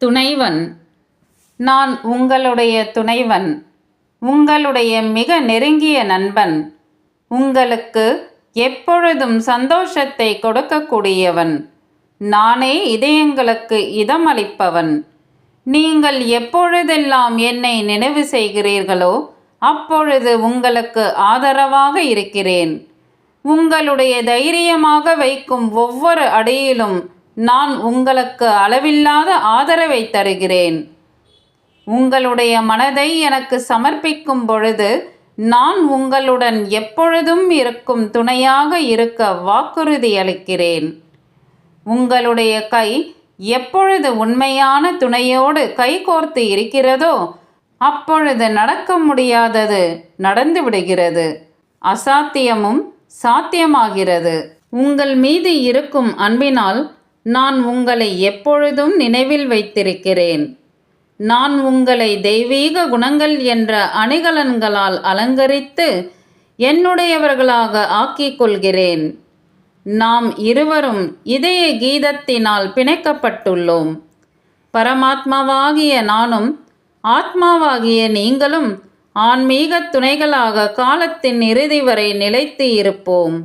துணைவன். நான் உங்களுடைய துணைவன், உங்களுடைய மிக நெருங்கிய நண்பன், உங்களுக்கு எப்பொழுதும் சந்தோஷத்தை கொடுக்கக்கூடியவன். நானே இதயங்களுக்கு இதமளிப்பவன். நீங்கள் எப்பொழுதெல்லாம் என்னை நினைவு செய்கிறீர்களோ அப்பொழுது உங்களுக்கு ஆதரவாக இருக்கிறேன். உங்களுடைய தைரியமாக வைக்கும் ஒவ்வொரு அடியிலும் நான் உங்களுக்கு அளவில்லாத ஆதரவை தருகிறேன். உங்களுடைய மனதை எனக்கு சமர்ப்பிக்கும் பொழுது நான் உங்களுடன் எப்பொழுதும் இருக்கும் துணையாக இருக்க வாக்குறுதி அளிக்கிறேன். உங்களுடைய கை எப்பொழுது உண்மையான துணையோடு கைகோர்த்து இருக்கிறதோ அப்பொழுது நடக்க முடியாதது நடந்து விடுகிறது, அசாத்தியமும் சாத்தியமாகிறது. உங்கள் மீது இருக்கும் அன்பினால் நான் உங்களை எப்பொழுதும் நினைவில் வைத்திருக்கிறேன். நான் உங்களை தெய்வீக குணங்கள் என்ற அணிகலன்களால் அலங்கரித்து என்னுடையவர்களாக ஆக்கிக் கொள்கிறேன். நாம் இருவரும் இதய கீதத்தினால் பிணைக்கப்பட்டுள்ளோம். பரமாத்மாவாகிய நானும் ஆத்மாவாகிய நீங்களும் ஆன்மீக துணைகளாக காலத்தின் இறுதி வரை நிலைத்து இருப்போம்.